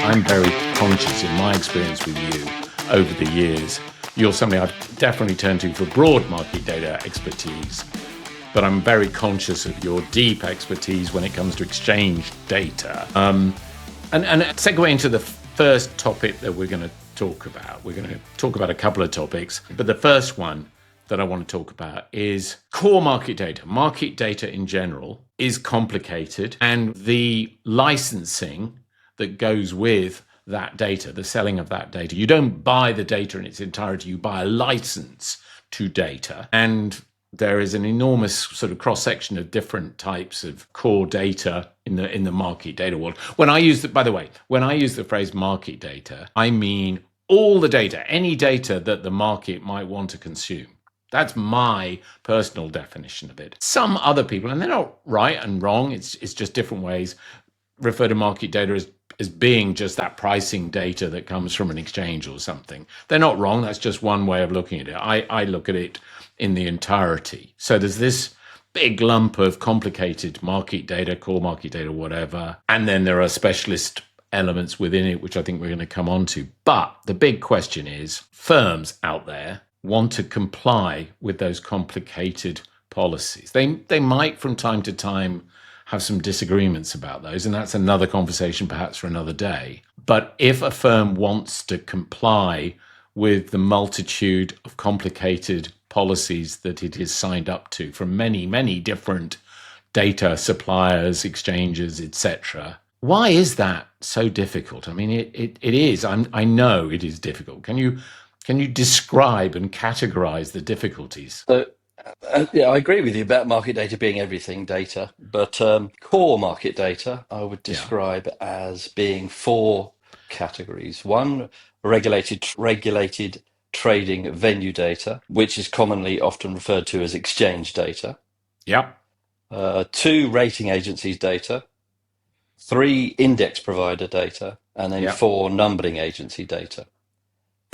I'm very conscious in my experience with you over the years. You're somebody I've definitely turned to for broad market data expertise, but I'm very conscious of your deep expertise when it comes to exchange data. And segue into the first topic that we're going to talk about. We're going to talk about a couple of topics, but the first one that I want to talk about is core market data. Market data in general is complicated, and the licensing that goes with that data, the selling of that data. You don't buy the data in its entirety, you buy a license to data. And there is an enormous sort of cross-section of different types of core data in the market data world. When I use the phrase market data, I mean all the data, any data that the market might want to consume. That's my personal definition of it. Some other people, and they're not right and wrong, it's just different ways, refer to market data as being just that pricing data that comes from an exchange or something. They're not wrong. That's just one way of looking at it. I look at it in the entirety. So there's this big lump of complicated market data, core market data, whatever. And then there are specialist elements within it, which I think we're going to come on to. But the big question is, firms out there want to comply with those complicated policies. They might from time to time have some disagreements about those, and that's another conversation perhaps for another day. But if a firm wants to comply with the multitude of complicated policies that it is signed up to from many, many different data suppliers, exchanges, etc., why is that so difficult? I mean, it is. I know it is difficult. Can you describe and categorize the difficulties? Yeah, I agree with you about market data being everything data, but core market data I would describe as being four categories. One, regulated trading venue data, which is commonly often referred to as exchange data. Yep. Two, rating agencies data. Three, index provider data, and then four, numbering agency data.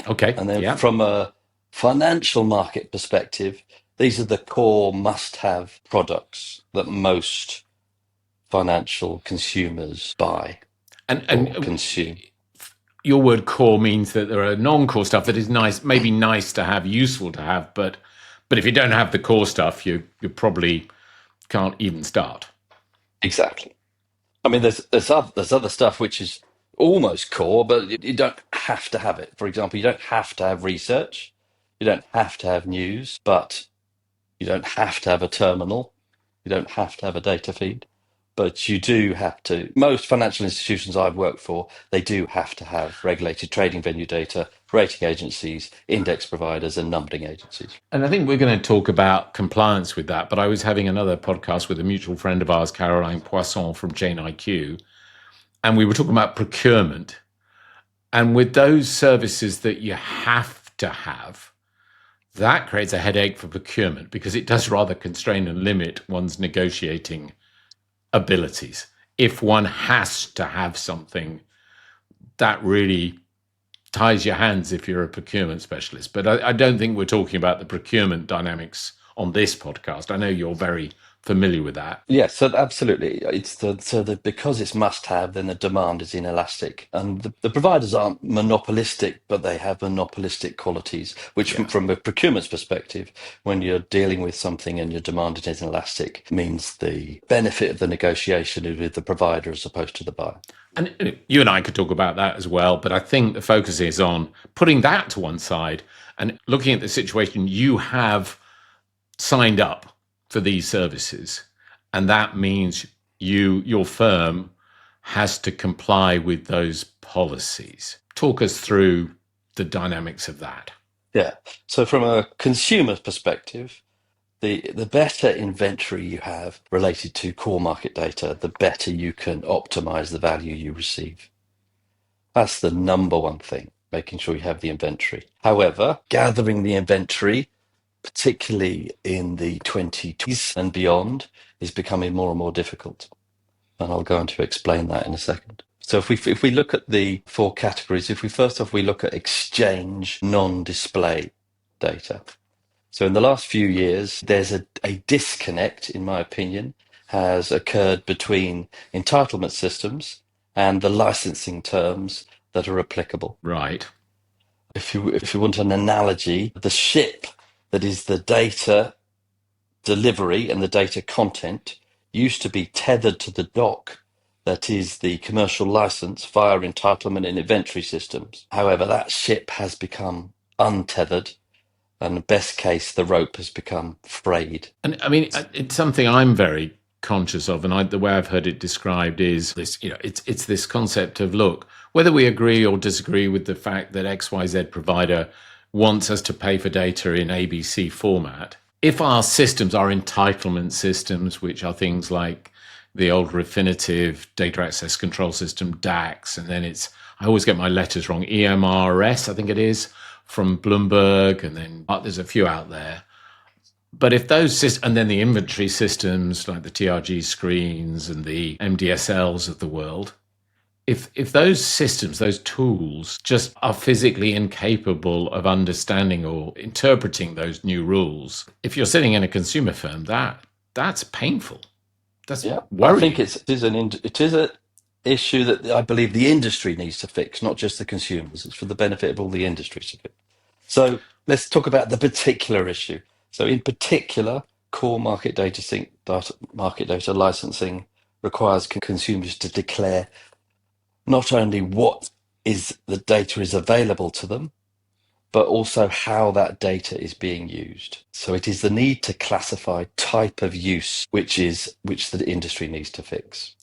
Okay. And then from a financial market perspective, these are the core must-have products that most financial consumers buy and consume. Your word core means that there are non-core stuff that is nice, maybe nice to have, useful to have, but if you don't have the core stuff, you probably can't even start. Exactly. I mean, there's other stuff which is almost core, but you don't have to have it. For example, you don't have to have research, you don't have to have news, but you don't have to have a terminal, you don't have to have a data feed, but you do have to. Most financial institutions I've worked for, they do have to have regulated trading venue data, rating agencies, index providers, and numbering agencies. And I think we're going to talk about compliance with that, but I was having another podcast with a mutual friend of ours, Caroline Poisson from Chain IQ, and we were talking about procurement. And with those services that you have to have, that creates a headache for procurement because it does rather constrain and limit one's negotiating abilities. If one has to have something, that really ties your hands if you're a procurement specialist. But I don't think we're talking about the procurement dynamics on this podcast. I know you're very familiar with that. Yes, so absolutely. Because it's must have, then the demand is inelastic. And the providers aren't monopolistic, but they have monopolistic qualities, which from a procurement's perspective, when you're dealing with something and your demand is inelastic, means the benefit of the negotiation is with the provider as opposed to the buyer. And you and I could talk about that as well, but I think the focus is on putting that to one side and looking at the situation. You have signed up for these services, and that means your firm has to comply with those policies. Talk us through the dynamics of that. Yeah. So from a consumer's perspective, the better inventory you have related to core market data, the better you can optimize the value you receive. That's the number one thing, making sure you have the inventory. However, gathering the inventory, particularly in the 2020s and beyond, is becoming more and more difficult. And I'll go on to explain that in a second. So if we look at the four categories, if we look at exchange non-display data. So in the last few years, there's a disconnect, in my opinion, has occurred between entitlement systems and the licensing terms that are applicable. Right. If you want an analogy, the ship that is the data delivery and the data content used to be tethered to the dock that is the commercial license via entitlement and inventory systems. However, that ship has become untethered, and best case, the rope has become frayed. And I mean, it's something I'm very conscious of, and the way I've heard it described is this. It's this concept of, look, whether we agree or disagree with the fact that XYZ provider wants us to pay for data in ABC format, if our systems are entitlement systems, which are things like the old Refinitiv data access control system, DAX, and then I always get my letters wrong, EMRS, I think it is, from Bloomberg, and then there's a few out there. But if those systems, and then the inventory systems like the TRG screens and the MDSLs of the world, if those systems, those tools just are physically incapable of understanding or interpreting those new rules, if you're sitting in a consumer firm, that's painful. That's I worrying. think it is an issue that I believe the industry needs to fix, not just the consumers. It's for the benefit of all the industries to fix. So let's talk about the particular issue. So in particular, core market data licensing requires consumers to declare not only what is the data is available to them, but also how that data is being used. So it is the need to classify type of use which the industry needs to fix.